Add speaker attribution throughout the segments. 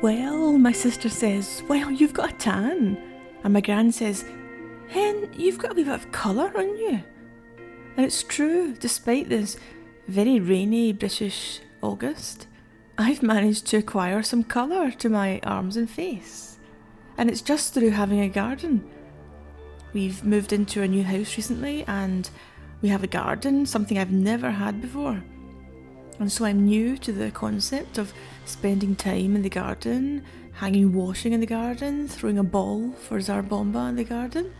Speaker 1: Well, my sister says, well, you've got a tan. And my gran says, Hen, you've got a wee bit of colour on you. And it's true, despite this very rainy British August, I've managed to acquire some colour to my arms and face. And it's just through having a garden. We've moved into a new house recently and we have a garden, something I've never had before. And so I'm new to the concept of spending time in the garden, hanging washing in the garden, throwing a ball for Tsar Bomba in the garden.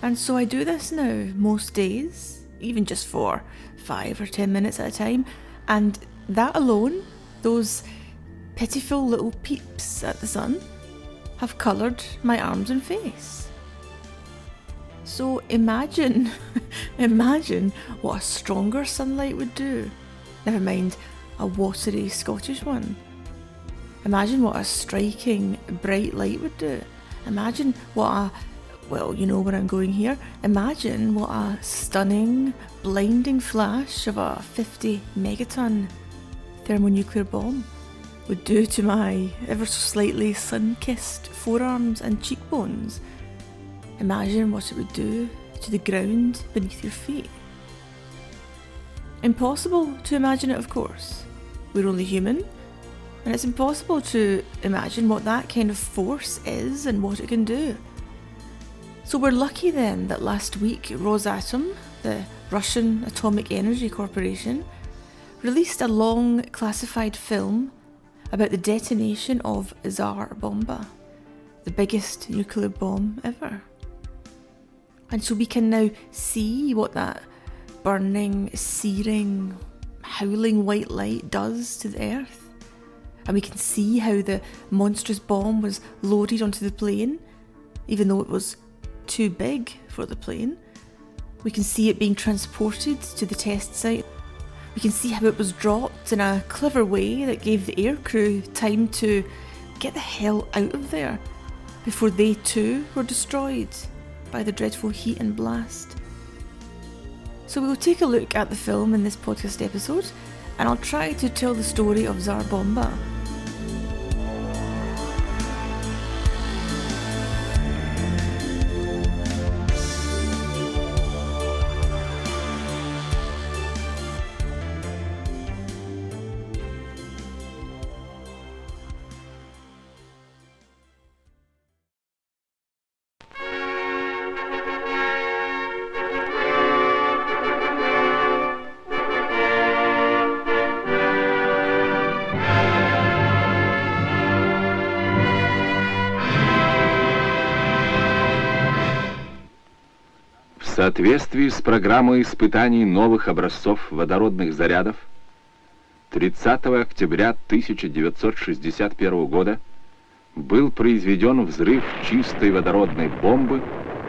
Speaker 1: And so I do this now most days, even just for 5 or 10 minutes at a time. And that alone, those pitiful little peeps at the sun, have coloured my arms and face. So imagine what a stronger sunlight would do. Never mind a watery Scottish one. Imagine what a striking bright light would do. Imagine what a, well, you know where I'm going here. Imagine what a stunning, blinding flash of a 50 megaton thermonuclear bomb would do to my ever so slightly sun-kissed forearms and cheekbones. Imagine what it would do to the ground beneath your feet. Impossible to imagine it, of course. We're only human, and it's impossible to imagine what that kind of force is and what it can do. So we're lucky then that last week Rosatom, the Russian Atomic Energy Corporation, released a long classified film about the detonation of Tsar Bomba, the biggest nuclear bomb ever. And so we can now see what that burning, searing, howling white light does to the earth. And we can see how the monstrous bomb was loaded onto the plane, even though it was too big for the plane. We can see it being transported to the test site. We can see how it was dropped in a clever way that gave the aircrew time to get the hell out of there before they too were destroyed by the dreadful heat and blast. So we'll take a look at the film in this podcast episode, and I'll try to tell the story of Tsar Bomba.
Speaker 2: В соответствии с программой испытаний новых образцов водородных зарядов 30 октября 1961 года был произведен взрыв чистой водородной бомбы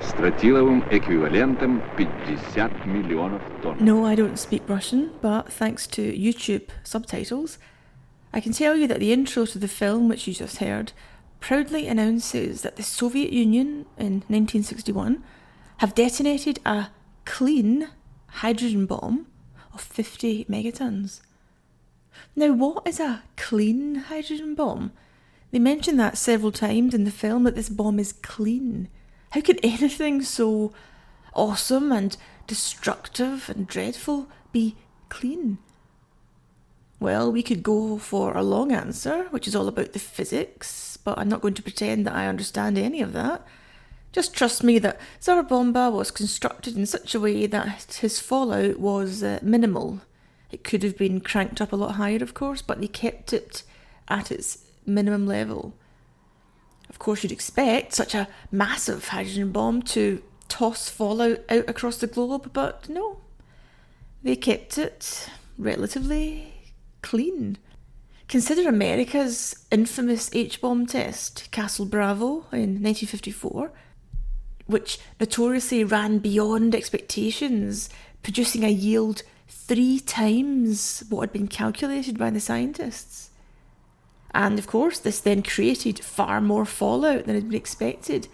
Speaker 2: с тротиловым эквивалентом 50 миллионов тонн.
Speaker 1: No, I don't speak Russian, but thanks to YouTube subtitles, I can tell you that the intro to the film, which you just heard, proudly announces that the Soviet Union in 1961 have detonated a clean hydrogen bomb of 50 megatons. Now, what is a clean hydrogen bomb? They mention that several times in the film, that this bomb is clean. How can anything so awesome and destructive and dreadful be clean? Well, we could go for a long answer, which is all about the physics, but I'm not going to pretend that I understand any of that. Just trust me that Tsar Bomba was constructed in such a way that his fallout was minimal. It could have been cranked up a lot higher, of course, but they kept it at its minimum level. Of course, you'd expect such a massive hydrogen bomb to toss fallout out across the globe, but no. They kept it relatively clean. Consider America's infamous H-bomb test, Castle Bravo, in 1954, which notoriously ran beyond expectations, producing a yield 3 times what had been calculated by the scientists. And of course, this then created far more fallout than had been expected,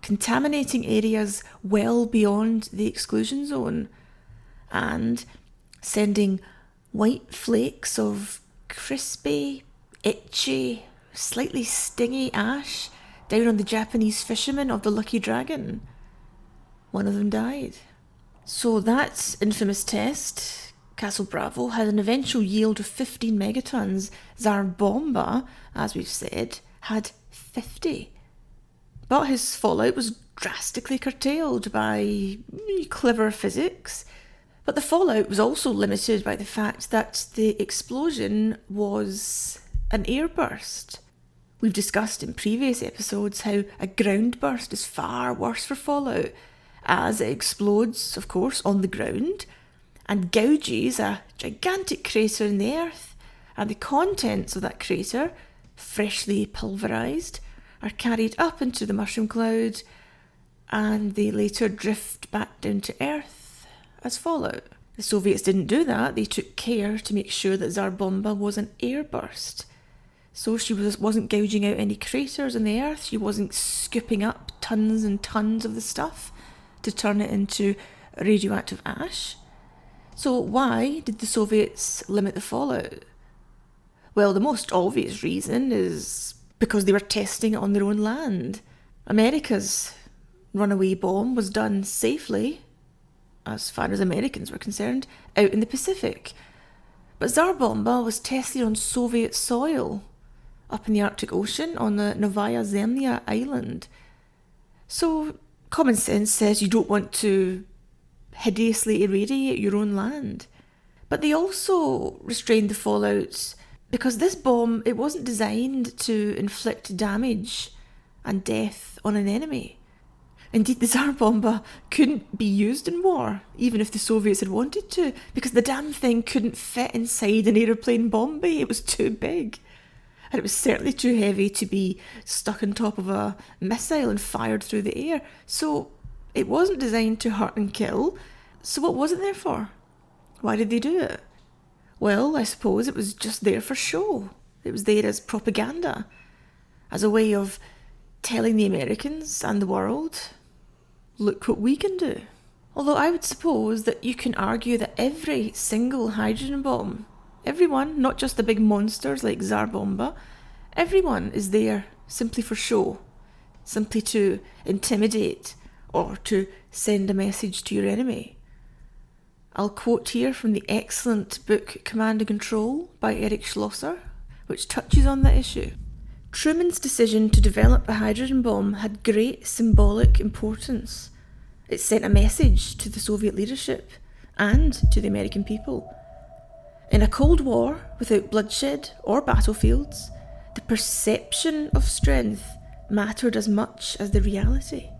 Speaker 1: contaminating areas well beyond the exclusion zone, and sending white flakes of crispy, itchy, slightly stingy ash down on the Japanese fishermen of the Lucky Dragon. One of them died. So that infamous test, Castle Bravo, had an eventual yield of 15 megatons. Tsar Bomba, as we've said, had 50. But his fallout was drastically curtailed by clever physics. But the fallout was also limited by the fact that the explosion was an airburst. We've discussed in previous episodes how a ground burst is far worse for fallout, as it explodes, of course, on the ground and gouges a gigantic crater in the earth, and the contents of that crater, freshly pulverised, are carried up into the mushroom cloud, and they later drift back down to Earth as fallout. The Soviets didn't do that. They took care to make sure that Tsar Bomba was an airburst. So she wasn't gouging out any craters in the Earth. She wasn't scooping up tons and tons of the stuff to turn it into radioactive ash. So why did the Soviets limit the fallout? Well, the most obvious reason is because they were testing it on their own land. America's runaway bomb was done safely, as far as Americans were concerned, out in the Pacific. But Tsar Bomba was tested on Soviet soil, up in the Arctic Ocean on the Novaya Zemlya island. So common sense says you don't want to hideously irradiate your own land. But they also restrained the fallout because this bomb, it wasn't designed to inflict damage and death on an enemy. Indeed, the Tsar Bomba couldn't be used in war, even if the Soviets had wanted to, because the damn thing couldn't fit inside an aeroplane bomb bay. It was too big. And it was certainly too heavy to be stuck on top of a missile and fired through the air. So it wasn't designed to hurt and kill. So what was it there for? Why did they do it? Well, I suppose it was just there for show. It was there as propaganda, as a way of telling the Americans and the world, look what we can do. Although I would suppose that you can argue that every single hydrogen bomb, everyone, not just the big monsters like Tsar Bomba, everyone is there simply for show, simply to intimidate or to send a message to your enemy. I'll quote here from the excellent book Command and Control by Erich Schlosser, which touches on that issue. Truman's decision to develop a hydrogen bomb had great symbolic importance. It sent a message to the Soviet leadership and to the American people. In a Cold War without bloodshed or battlefields, the perception of strength mattered as much as the reality.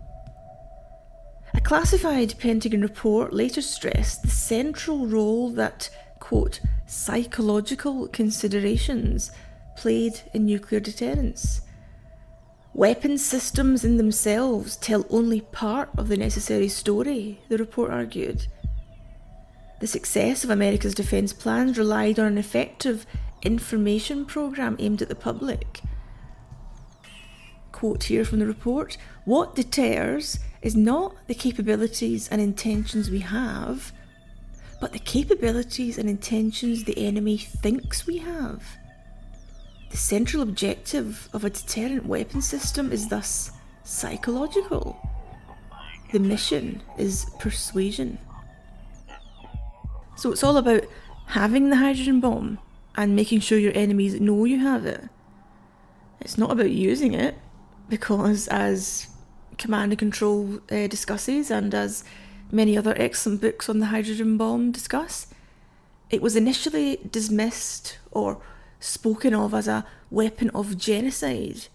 Speaker 1: A classified Pentagon report later stressed the central role that, quote, psychological considerations played in nuclear deterrence. Weapon systems in themselves tell only part of the necessary story, the report argued. The success of America's defence plans relied on an effective information programme aimed at the public. Quote here from the report, "What deters is not the capabilities and intentions we have, but the capabilities and intentions the enemy thinks we have. The central objective of a deterrent weapon system is thus psychological. The mission is persuasion." So it's all about having the hydrogen bomb and making sure your enemies know you have it. It's not about using it, because as Command and Control discusses, and as many other excellent books on the hydrogen bomb discuss, it was initially dismissed or spoken of as a weapon of genocide.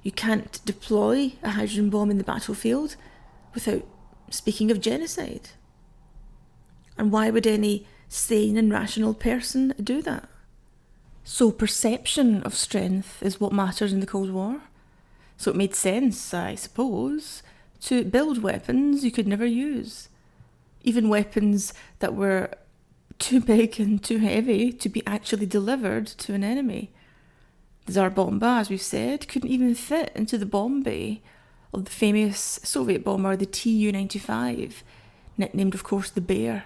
Speaker 1: You can't deploy a hydrogen bomb in the battlefield without speaking of genocide. And why would any sane and rational person do that? So perception of strength is what matters in the Cold War. So it made sense, I suppose, to build weapons you could never use. Even weapons that were too big and too heavy to be actually delivered to an enemy. The Tsar Bomba, as we've said, couldn't even fit into the bomb bay of the famous Soviet bomber, the Tu-95, nicknamed, of course, the Bear.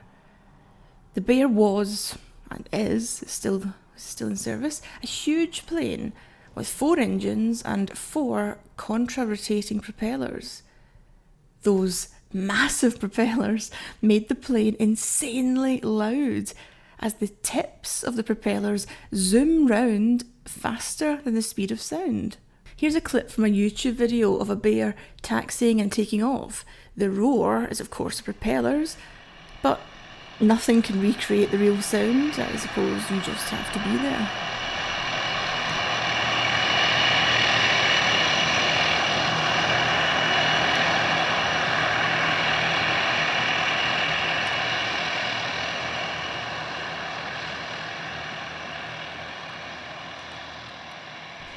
Speaker 1: The Bear was, and is, still in service, a huge plane with 4 engines and 4 contra-rotating propellers. Those massive propellers made the plane insanely loud as the tips of the propellers zoom round faster than the speed of sound. Here's a clip from a YouTube video of a bear taxiing and taking off. The roar is of course the propellers, but nothing can recreate the real sound. I suppose you just have to be there.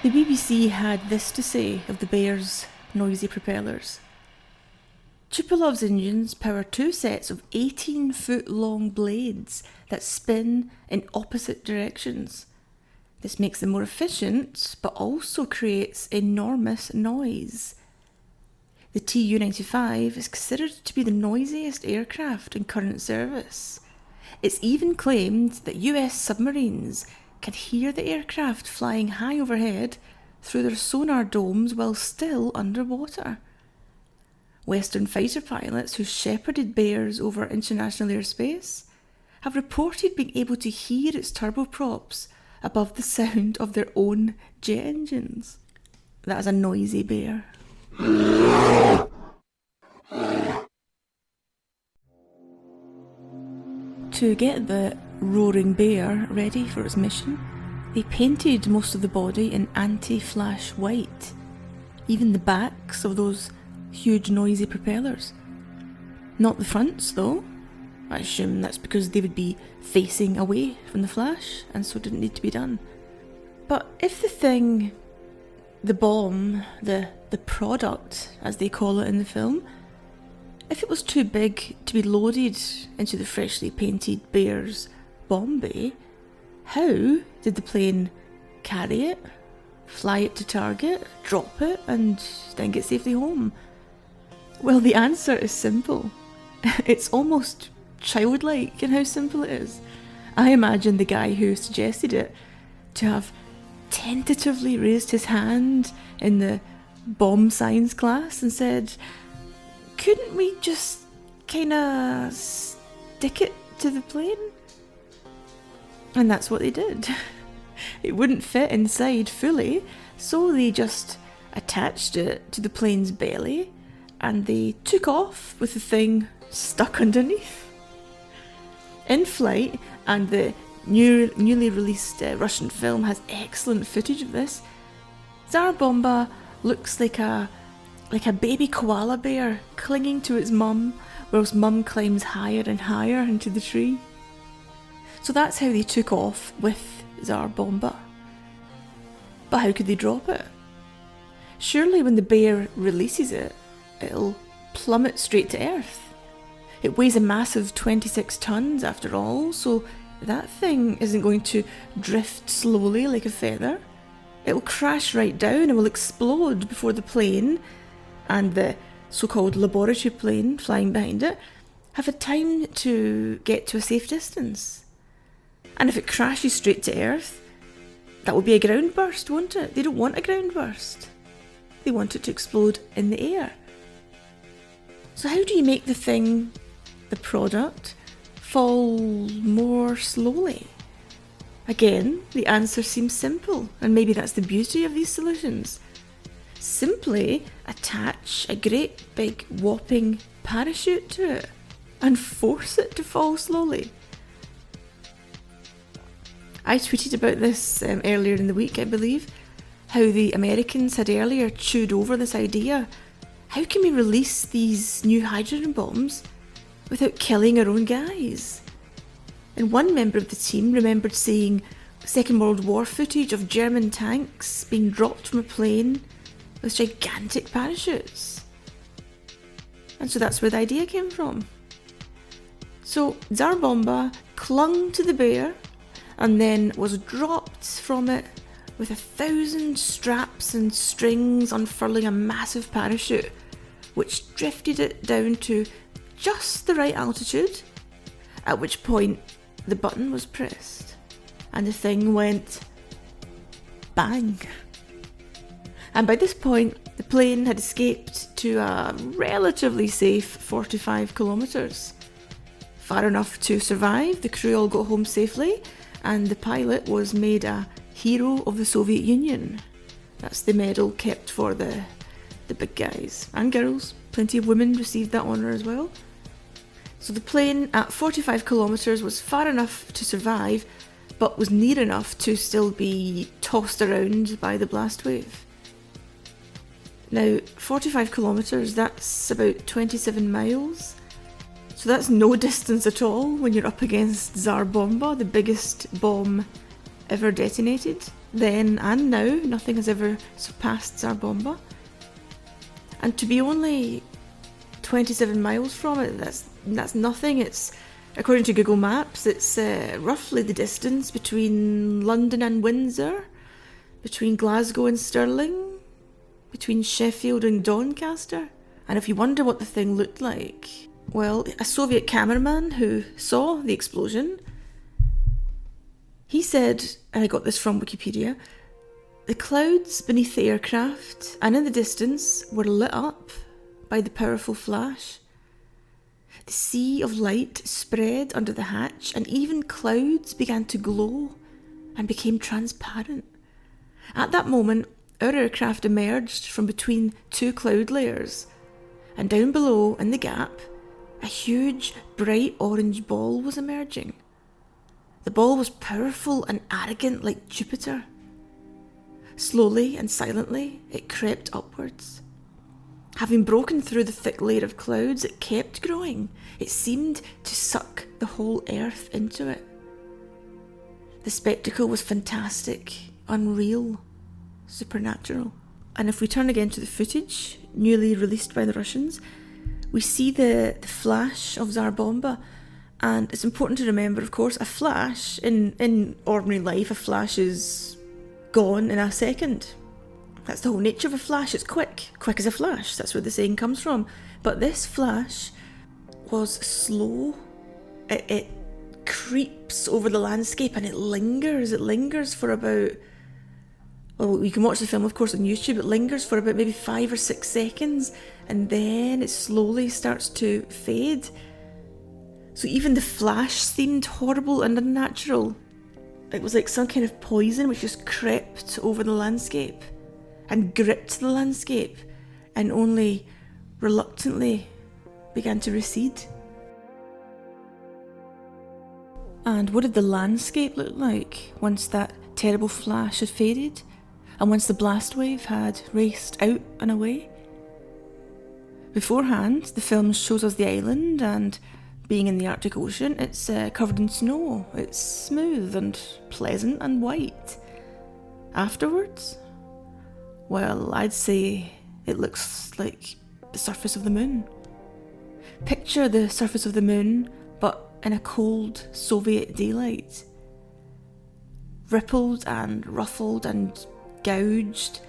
Speaker 1: The BBC had this to say of the bear's noisy propellers. Tupolov's engines power 2 sets of 18-foot-long blades that spin in opposite directions. This makes them more efficient, but also creates enormous noise. The Tu-95 is considered to be the noisiest aircraft in current service. It's even claimed that US submarines can hear the aircraft flying high overhead through their sonar domes while still underwater. Western fighter pilots who shepherded bears over international airspace have reported being able to hear its turboprops above the sound of their own jet engines. That is a noisy bear. To get the roaring bear ready for its mission, they painted most of the body in anti-flash white, even the backs of those huge noisy propellers. Not the fronts though. I assume that's because they would be facing away from the flash and so didn't need to be done. But if the thing, the bomb, the product as they call it in the film, if it was too big to be loaded into the freshly painted bear's bomb bay, how did the plane carry it, fly it to target, drop it, and then get safely home? Well, the answer is simple. It's almost childlike in how simple it is. I imagine the guy who suggested it to have tentatively raised his hand in the bomb science class and said, "Couldn't we just kinda stick it to the plane?" And that's what they did. It wouldn't fit inside fully, so they just attached it to the plane's belly and they took off with the thing stuck underneath. In flight, and the newly released Russian film has excellent footage of this, Tsar Bomba looks like a baby koala bear clinging to its mum, whilst mum climbs higher and higher into the tree. So that's how they took off with Tsar Bomba. But how could they drop it? Surely when the bear releases it, it'll plummet straight to earth. It weighs a massive 26 tons after all, so that thing isn't going to drift slowly like a feather. It will crash right down and will explode before the plane and the so-called laboratory plane flying behind it have had time to get to a safe distance. And if it crashes straight to earth, that will be a ground burst, won't it? They don't want a ground burst. They want it to explode in the air. So how do you make the thing, the product, fall more slowly? Again, the answer seems simple, and maybe that's the beauty of these solutions. Simply attach a great big whopping parachute to it and force it to fall slowly. I tweeted about this earlier in the week, I believe, how the Americans had earlier chewed over this idea. How can we release these new hydrogen bombs without killing our own guys? And one member of the team remembered seeing Second World War footage of German tanks being dropped from a plane with gigantic parachutes. And so that's where the idea came from. So Tsar Bomba clung to the bear and then was dropped from it with 1,000 straps and strings unfurling a massive parachute, which drifted it down to just the right altitude, at which point the button was pressed and the thing went bang. And by this point, the plane had escaped to a relatively safe 45 kilometres. Far enough to survive, the crew all got home safely, and the pilot was made a hero of the Soviet Union. That's the medal kept for the big guys and girls. Plenty of women received that honour as well. So the plane at 45 kilometres was far enough to survive, but was near enough to still be tossed around by the blast wave. Now, 45 kilometres, that's about 27 miles. So that's no distance at all when you're up against Tsar Bomba, the biggest bomb ever detonated. Then and now, nothing has ever surpassed Tsar Bomba. And to be only 27 miles from it, that's nothing. It's, according to Google Maps, it's roughly the distance between London and Windsor, between Glasgow and Stirling, between Sheffield and Doncaster. And if you wonder what the thing looked like, well, a Soviet cameraman who saw the explosion, he said, and I got this from Wikipedia, the clouds beneath the aircraft and in the distance were lit up by the powerful flash. The sea of light spread under the hatch, and even clouds began to glow and became transparent. At that moment, our aircraft emerged from between two cloud layers, and down below, in the gap, a huge bright orange ball was emerging. The ball was powerful and arrogant like Jupiter. Slowly and silently, it crept upwards. Having broken through the thick layer of clouds, it kept growing. It seemed to suck the whole earth into it. The spectacle was fantastic, unreal, supernatural. And if we turn again to the footage, newly released by the Russians, we see the flash of Tsar Bomba. And it's important to remember, of course, a flash, in ordinary life, a flash is gone in a second. That's the whole nature of a flash. It's quick as a flash. That's where the saying comes from. But this flash was slow. It creeps over the landscape and it lingers. It lingers for about, well, you can watch the film, of course, on YouTube. It lingers for about maybe 5 or 6 seconds, and then it slowly starts to fade. So even the flash seemed horrible and unnatural. It was like some kind of poison which just crept over the landscape and gripped the landscape and only reluctantly began to recede. And what did the landscape look like once that terrible flash had faded and once the blast wave had raced out and away? Beforehand, the film shows us the island, and being in the Arctic Ocean, it's covered in snow. It's smooth and pleasant and white. Afterwards, well, I'd say it looks like the surface of the moon. Picture the surface of the moon, but in a cold Soviet daylight. Rippled and ruffled and gouged,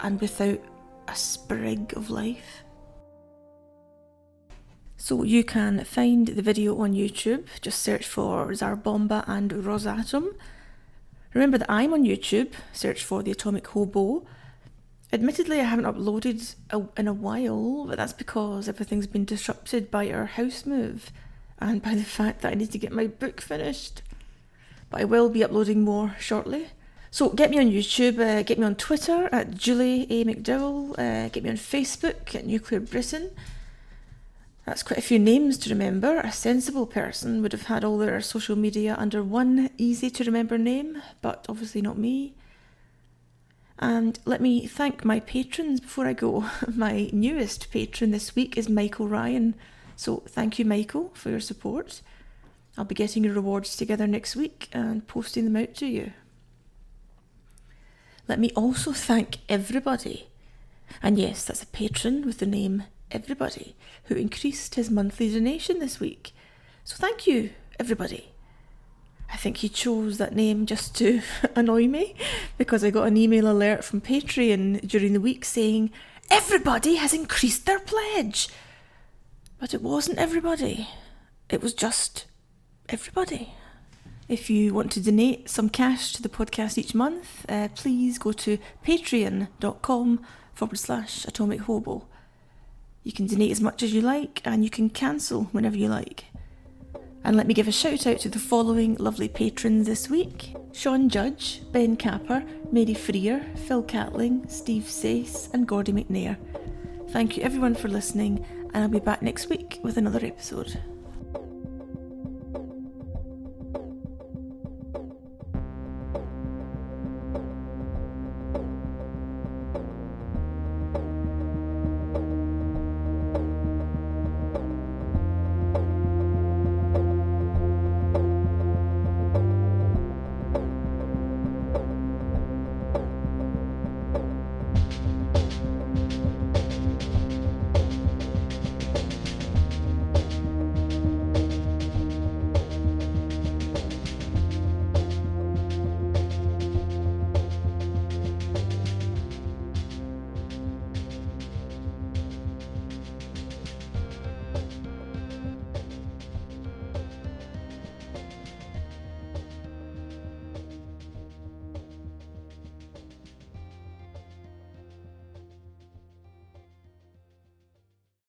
Speaker 1: and without a sprig of life. So you can find the video on YouTube. Just search for Tsar Bomba and Rosatom. Remember that I'm on YouTube. Search for The Atomic Hobo. Admittedly, I haven't uploaded in a while, but that's because everything's been disrupted by our house move and by the fact that I need to get my book finished. But I will be uploading more shortly. So get me on YouTube, get me on Twitter at Julie A. McDowell, get me on Facebook at Nuclear Britain. That's quite a few names to remember. A sensible person would have had all their social media under one easy to remember name, but obviously not me. And let me thank my patrons before I go. My newest patron this week is Michael Ryan. So thank you, Michael, for your support. I'll be getting your rewards together next week and posting them out to you. Let me also thank everybody. And yes, that's a patron with the name Everybody, who increased his monthly donation this week. So thank you, everybody. I think he chose that name just to annoy me, because I got an email alert from Patreon during the week saying, everybody has increased their pledge. But it wasn't everybody. It was just everybody. If you want to donate some cash to the podcast each month, please go to patreon.com/Atomic Hobo. You can donate as much as you like, and you can cancel whenever you like. And let me give a shout out to the following lovely patrons this week: Sean Judge, Ben Capper, Mary Freer, Phil Catling, Steve Sace, and Gordy McNair. Thank you everyone for listening, and I'll be back next week with another episode.